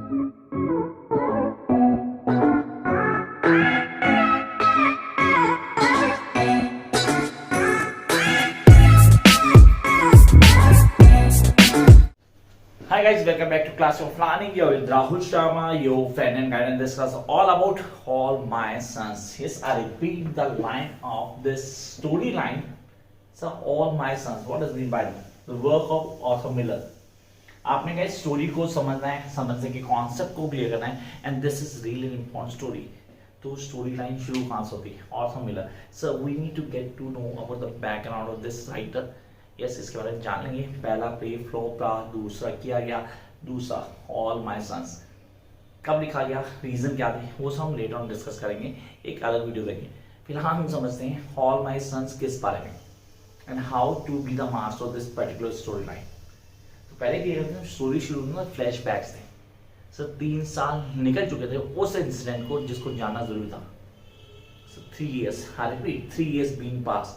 Hi guys, welcome back to Class of Planning. You're with Rahul Sharma, your friend and guide, and this class is all about All My Sons. Yes, I repeat the line of this storyline. So, All My Sons. What does it mean by that? The work of Arthur Miller. आपने guys story को समझना है, समझने के concept को clear करना है, and this is really important story. तो स्टोरी लाइन शुरू कहाँ से होती है? Arthur Miller. So we need to get to know about the background of this writer. Yes, इसके बारे में जान लेंगे. पहला प्ले फ्लो था, दूसरा किया गया, दूसरा ऑल माय सन्स कब लिखा गया, रीजन क्या थे, वो सब हम लेटर ऑन डिस्कस करेंगे, एक अलग वीडियो देंगे. फिलहाल हम समझते हैं ऑल माय सन्स किस बारे में and how to be the master of this particular story line. तो पहले क्या करते हैं, स्टोरी शुरू में फ्लैशबैक्स थे. सर 3 साल निकल चुके थे उस इंसिडेंट को जिसको जानना जरूरी था. सो 3 years, I repeat 3 years being past.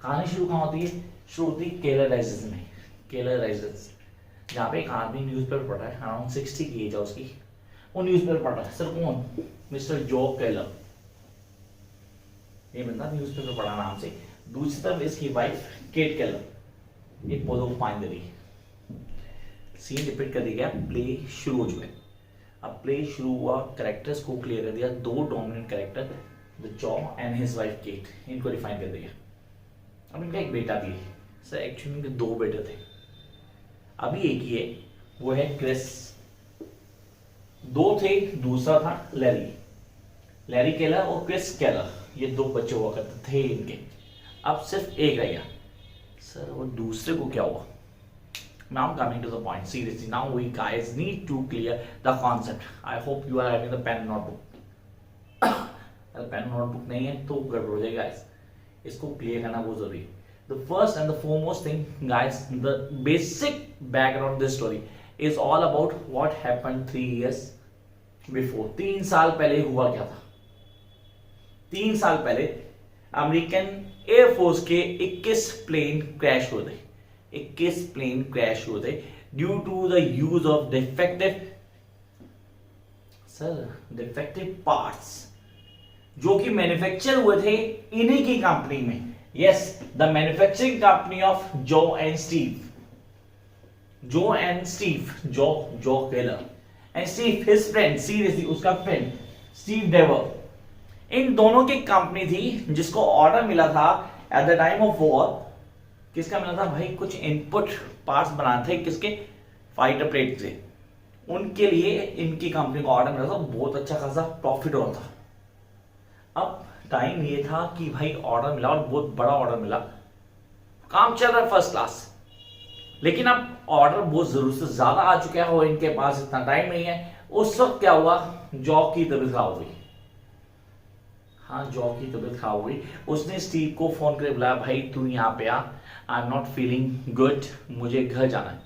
कहानी शुरू कहाँ होती है? शुरू होती है केलर राइजेस में. केलर राइजेस जहाँ पे एक आदमी न्यूज़पेपर पढ़ रहा है, अराउंड 60 की एज है उसकी. वो न्यूज़पेपर पढ़ रहा है. सर कौन? मिस्टर जो केलर. ये बंदा न्यूज़पेपर पढ़ा नाम से. दूसरी तरफ इसकी वाइफ केट केलर एक पौधों को पानी दे रही है. सीन रिपीट कर दिया गया, प्ले शुरू हो चुका है. अब प्ले शुरू हुआ, कैरेक्टर्स को क्लियर कर दिया. 2 dominant character, the Joe and his wife Kate, इनको डिफाइन कर दिया. अब इनका एक बेटा भी है. सर एक्चुअली इनके 2 बेटे थे, अभी एक ही है, वो है क्रिस. 2 थे, दूसरा था लैरी. लैरी केलर और क्रिस केलर, ये 2 बच्चे हुआ करते थे इनके. अब सिर्फ एक रह गया. सर वो दूसरे को क्या हुआ? Now coming to the point, seriously, now we guys need to clear the concept. I hope you are having the pen and notebook. अगर पेन नोटबुक नहीं है तो गड़बड़ हो जाएगा guys. इसको क्लियर करना बहुत जरूरी है. The first and the foremost thing, guys, the basic background of this story is all about what happened 3 years before. 3 साल पहले हुआ क्या था? 3 साल पहले अमेरिकन एयरफोर्स के 21 प्लेन क्रैश हुए थे. 21 प्लेन क्रैश हुए थे due to the use of defective parts जो कि मैन्युफैक्चर हुए थे इन्हीं की कंपनी में. Yes, the manufacturing company of Joe and Steve. Joe Keller and Steve his friend, seriously उसका फ्रेंड स्टीव डेवर. इन दोनों की कंपनी थी जिसको ऑर्डर मिला था at the time of war. किसका मिला था भाई? कुछ इनपुट पार्ट्स बनाने थे किसके? फाइटर प्लेन से. उनके लिए इनकी कंपनी को ऑर्डर मिला था. बहुत अच्छा खासा प्रॉफिट हो रहा था. अब टाइम ये था कि भाई ऑर्डर मिला और बहुत बड़ा ऑर्डर मिला, काम चल रहा है फर्स्ट क्लास. लेकिन अब ऑर्डर बहुत जरूरत से ज्यादा आ चुका है और इनके पास इतना टाइम नहीं है. उस वक्त क्या हुआ? जॉ की तबीयत खराब हो गई. हाँ, जॉ की तबीयत खराब हो गई. उसने स्टीव को फोन करके बुलाया, भाई तू यहाँ पे आ, I am not feeling good, मुझे घर जाना है.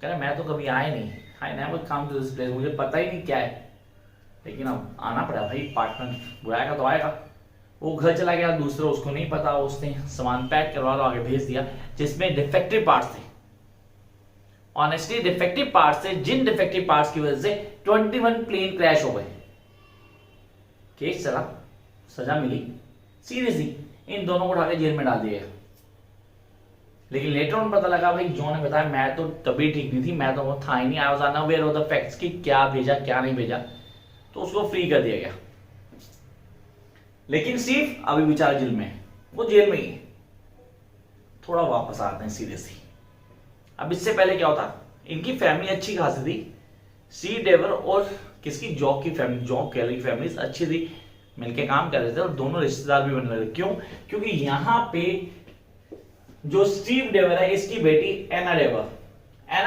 कह रहा मैं तो कभी आया नहीं, I never come to this place, मुझे पता ही नहीं क्या है. लेकिन अब आना पड़ा भाई, पार्टनर बुलाएगा तो आएगा. वो घर चला गया. दूसरा उसको नहीं पता, उसने सामान पैक करवा लो आगे भेज दिया जिसमें डिफेक्टिव पार्ट्स थे. ऑनेस्टली डिफेक्टिव पार्ट्स थे, जिन डिफेक्टिव पार्ट्स की वजह से 21 प्लेन क्रैश हो गए. केस चला, सजा मिली. सीरियसली इन दोनों को उठा के जेल में डाल दिया. लेकिन लेटर ऑन पता लगा भाई, जॉन ने बताया मैं तो तबीयत ठीक नहीं थी, मैं तो वो था ही नहीं, I was unaware of the facts कि क्या भेजा क्या नहीं भेजा. तो उसको फ्री कर दिया गया. लेकिन स्टीव अभी बेचारा जेल में है, वो जेल में ही है. थोड़ा वापस आते हैं सीरियसली. अब इससे पहले क्या होता, इनकी फैमिली अच्छी खासी थी. स्टीव डेवर और किसकी? जॉ की फैमिली, जॉ केलर की फैमिली अच्छी थी, मिलके काम कर रहे थे और दोनों रिश्तेदार भी बन रहे थे. क्यों? क्योंकि यहां पे जो स्टीव डेवर है, इसकी बेटी एना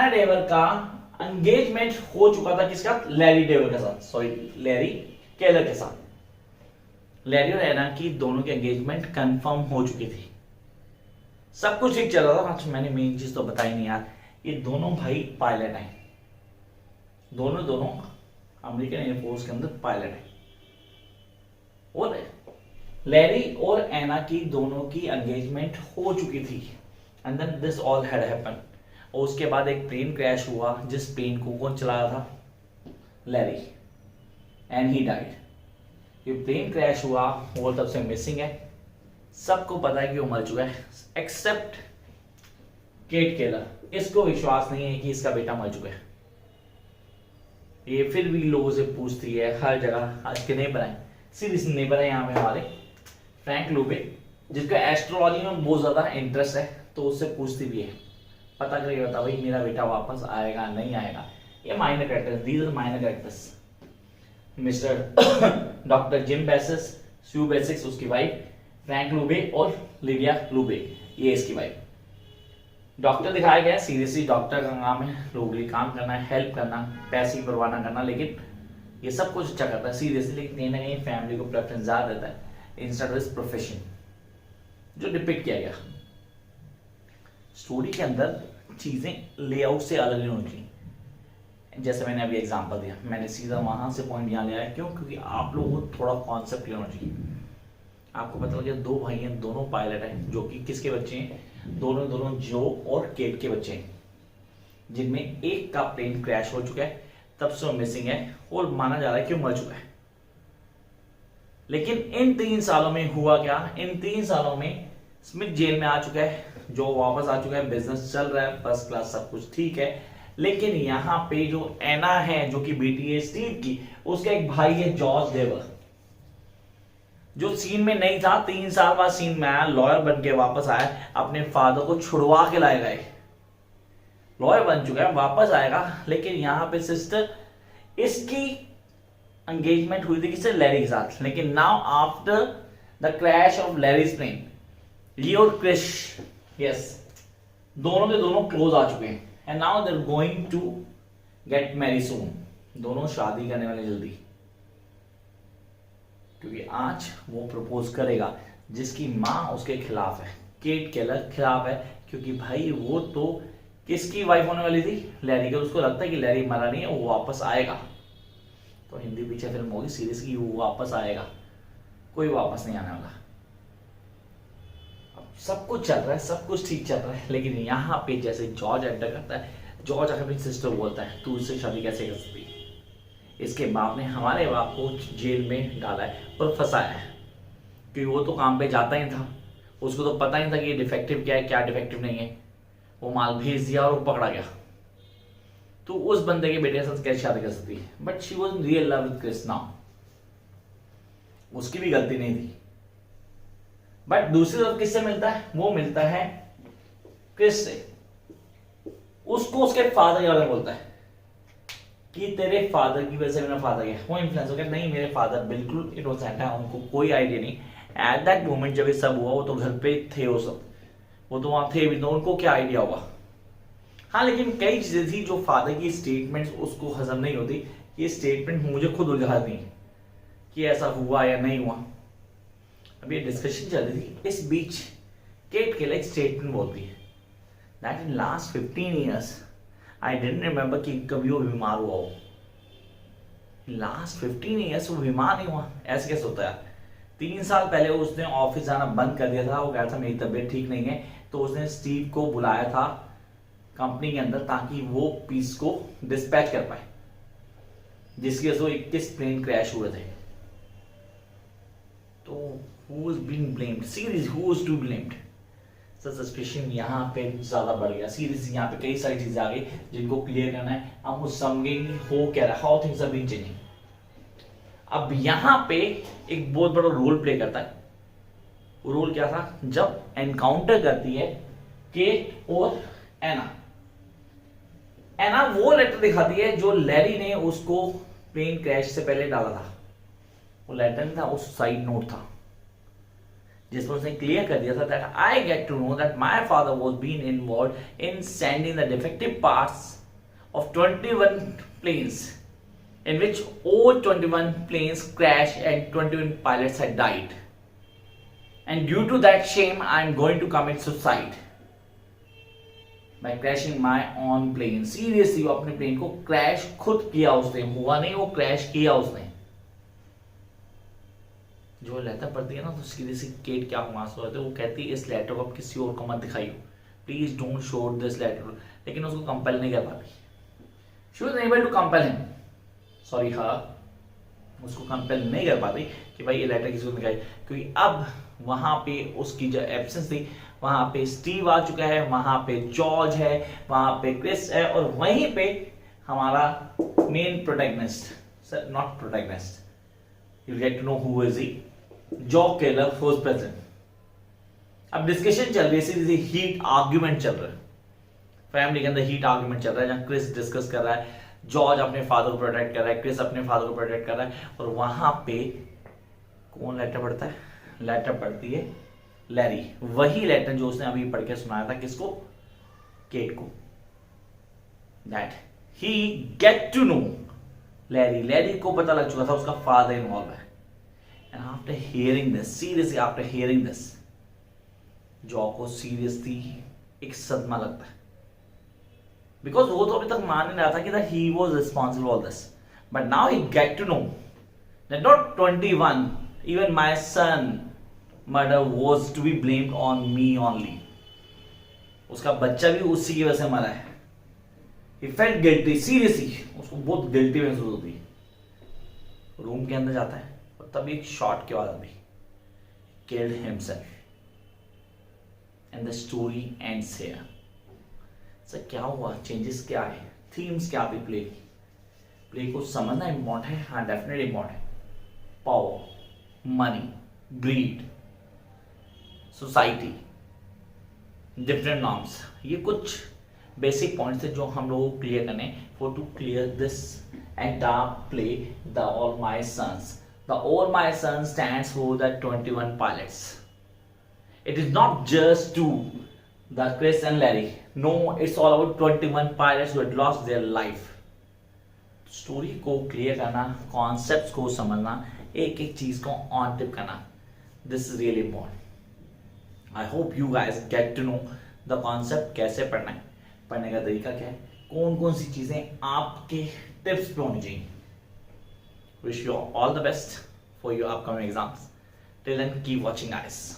डेवर का एंगेजमेंट हो चुका था. किसका? लैरी डेवर के साथ, सॉरी लैरी केलर के साथ. लैरी और एना की दोनों की एंगेजमेंट कंफर्म हो चुकी थी. सब कुछ ठीक चल रहा था. अच्छा, मैंने मेन चीज तो बताई नहीं यार, ये दोनों भाई पायलट हैं. दोनों अमेरिकन एयरफोर्स के अंदर पायलट हैं. और लैरी और एना की दोनों की एंगेजमेंट हो चुकी थी. And then this all had happened. और उसके बाद एक प्लेन क्रैश हुआ, जिस प्लेन को कौन चला रहा था? Larry and he died. ये प्लेन क्रैश हुआ, वो तब से मिसिंग है, सबको पता है कि वो मर चुका है एक्सेप्ट केट केलर। इसको विश्वास नहीं है कि इसका बेटा मर चुका है। ये फिर भी लोगों से पूछती है हर जगह, आज के नहीं बनाए सीरीज नहीं बनाए यहाँ पे हमारे फ्रैंक लूबे, जिसका एस्ट्रोलॉजी में बहुत ज्यादा इंटरेस्ट है, तो उससे पूछती भी है, पता करके बता भाई मेरा बेटा वापस आएगा नहीं आएगा। ये minor characters, these are minor characters. Mister doctor Jim Bayliss, Sue Bayliss उसकी वाइफ, फ्रैंक लूबे और लिविया लूबे ये इसकी वाइफ। डॉक्टर दिखाया गया, सीरियसली डॉक्टर का काम है लोगों के लिए काम करना, हेल्प करना, पैसे परवाना करना, लेकिन ये सब कुछ अच्छा करता है सीरियसली, लेकिन कहीं ना कहीं फैमिली को प्रेफरेंस ज्यादा देता है इंस्टेड ऑफ प्रोफेशन, जो डिपिक्ट किया गया। स्टोरी के अंदर चीजें लेआउट से अलग नहीं होनी चाहिए। जैसे मैंने अभी एग्जांपल दिया, मैंने सीधा वहां से पॉइंट यहाँ ले आया, क्यों? क्योंकि आप लोगों को थोड़ा कॉन्सेप्ट क्लियर होना चाहिए। आपको पता लगे दो भाई हैं, दोनों पायलट हैं, जो कि किसके बच्चे हैं? दोनों जो और केट के बच्चे हैं, जिनमें एक का प्लेन क्रैश हो चुका है, तब से वो मिसिंग है और माना जा रहा है कि वो मर चुका है। लेकिन इन 3 सालों में हुआ क्या? इन 3 सालों में स्मिथ जेल में आ चुका है, जो वापस आ चुका है, बिजनेस चल रहा है फर्स्ट क्लास, सब कुछ ठीक है। लेकिन यहाँ पे जो एना है, जो कि बेटी है स्टीव की, उसका एक भाई है जॉर्ज देवर, जो सीन में नहीं था, 3 साल बाद सीन में आया, लॉयर बन के वापस आया, अपने फादर को छुड़वा के लाएगा, लॉयर बन चुका है, वापस आएगा। लेकिन यहाँ पे सिस्टर इसकी एंगेजमेंट हुई थी किससे? लैरी के साथ। लेकिन now after the crash of Larry's plane, Leo और क्रिश, यस, दोनों के दोनों क्लोज आ चुके हैं, and now they are going to get marry soon. दोनों शादी करने वाले जल्दी, क्योंकि आज वो प्रपोज करेगा, जिसकी मां उसके खिलाफ है, केट केलर खिलाफ है, क्योंकि भाई वो तो किसकी वाइफ होने वाली थी? लैरी का। उसको लगता है कि लैरी मरा नहीं है, वो वापस आएगा। तो हिंदी पीछे फिल्म होगी सीरीज की, वो वापस आएगा, कोई वापस नहीं आने वाला। अब सब कुछ चल रहा है, सब कुछ ठीक चल रहा है, लेकिन यहाँ पे जैसे जॉर्ज एंटर करता है, जॉर्ज आकर अपनी सिस्टर बोलता है तू इससे शादी कैसे कर सकती? इसके बाप ने हमारे बाप को जेल में डाला है और फंसाया है, क्योंकि वो तो काम पे जाता ही था, उसको तो पता ही था कि ये डिफेक्टिव क्या है, क्या डिफेक्टिव नहीं है। वो माल भेज दिया और वो पकड़ा गया। तो उस बंदे के बेटे के साथ कैसे शादी कर सकती है? But she was real love with Krishna, उसकी भी गलती नहीं थी। बट दूसरी तरफ किससे मिलता है? वो मिलता है क्रिस से। उसको उसके फादर के बारे में बोलता है कि तेरे फादर की वजह से मेरा फादर गया। वो इन्फ्लुएंस हो गया, नहीं मेरे फादर बिल्कुल इनोसेंट है, उनको कोई आइडिया नहीं। एट दैट मोमेंट जब ये सब हुआ, वो तो घर पे थे, वो सब, वो तो वहां थे भी, तो उनको क्या आइडिया होगा? हाँ, लेकिन कई चीजें थी जो फादर की स्टेटमेंट्स उसको हजम नहीं होती। ये स्टेटमेंट मुझे खुद उलझाती है कि ऐसा हुआ या नहीं हुआ। अभी ये डिस्कशन चल रही थी, इस बीच केट केलर एक स्टेटमेंट बोलती है that in last 15 years I didn't remember कि कभी वो बीमार हुआ हो। लास्ट 15 years वो बीमार नहीं हुआ, ऐसे कैसे होता है? 3 साल पहले उसने ऑफिस जाना बंद कर दिया था, वो कहा था मेरी तबीयत ठीक नहीं है, तो उसने स्टीव को बुलाया था कंपनी के अंदर ताकि वो पीस को डिस्पैच कर पाए, जिसकी वजह से 21 प्लेन क्रैश हुए थे। तो who is being blamed? Series who is to blamed? Suspicion यहाँ पे ज्यादा बढ़ गया। सीरीज यहाँ पे कई सारी चीजें आ गई जिनको क्लियर करना है, हम उस समझेंगे हो क्या रहा, how things are being changing. अब यहाँ पे एक बहुत बड़ा रोल प्ले करता है। वो रोल क्या था? जब एनकाउंटर करती है केट और एना, एना वो लेटर दिखाती है जो लैरी ने उसको प्लेन क्रैश से पहले डाला था। वो लेटर नहीं था, वो सुसाइड नोट था, जिसमें उसने क्लियर कर दिया था that I get to know that my father was been involved in sending the defective parts of 21 planes in which all 21 planes crashed and 21 pilots had died, and due to that shame I am going to commit suicide by crashing my own plane। Seriously वो अपने plane को crash खुद किया उसने, हुआ नहीं, वो crash किया उसने। जो लेटर पढ़ती है ना, तो सीरियसली केट क्या हुआ होते, वो कहती है इस लेटर को आप किसी और को मत दिखाइए, please don't show this letter. लेकिन उसको कंपेल नहीं कर पाती, she was able to compel him. Sorry हाँ, उसको कंपेल नहीं कर पाती कि भाई ये लेटर किसी को दिखाई, क्योंकि अब वहां पे उसकी जो एब्सेंस थी, वहां पे स्टीव आ चुका है, वहां पे जॉर्ज है, वहां पे क्रिस है, और वहीं पे हमारा main protagonist, not protagonist, you get to know who is he, Joe Keller was present. अब डिस्कशन चल रही है, सीधी हीट आर्ग्यूमेंट चल रहा है, फैमिली के अंदर हीट आर्ग्यूमेंट चल रहा है, जहां क्रिस डिस्कस कर रहा है, जॉर्ज अपने फादर को प्रोटेक्ट कर रहा है, क्रिस अपने फादर को प्रोटेक्ट कर रहा है, और वहां पे कौन लेटर पढ़ता है? लेटर पढ़ती है लैरी, वही लेटर जो उसने अभी पढ़ के सुनाया था किसको? केट को। That he get to know Larry को पता लग चुका था उसका फादर इन्वॉल्व है। And after hearing this, seriously after hearing this, Joe को सीरियसली एक सदमा लगता है, बिकॉज वो तो अभी तक मान नहीं रहा था कि that he was responsible for this, but now he get to know that not 21, even my son murder was to be blamed on me only. उसका बच्चा भी उसी की वजह से मरा है। He felt guilty, seriously, उसको बहुत गिल्टी महसूस होती है। रूम के अंदर जाता है और तभी एक शॉट के बाद अभी killed himself, and the story ends here. Sir क्या हुआ, चेंजेस क्या है, थीम्स क्या भी प्ले को समझना इंपॉर्टेंट है। हाँ डेफिनेटली इंपॉर्टेंट है। Power, money, greed, society, different norms, ये कुछ बेसिक पॉइंट्स है जो हम लोगों को क्लियर करने for to clear this entire play the All My Sons. The All My Sons stands for the 21 pilots. It is not just to the Chris and Larry. No, it's all about 21 pilots who had lost their life. Story को clear करना, concepts को समझना, एक एक चीज को on tip करना, this is really important. I hope you guys get to know the concept, कैसे पढ़ना है, पढ़ने का तरीका क्या है, कौन कौन सी चीजें आपके टिप्स पे होनी चाहिए। Wish you all the best for your upcoming exams. Till then keep watching guys.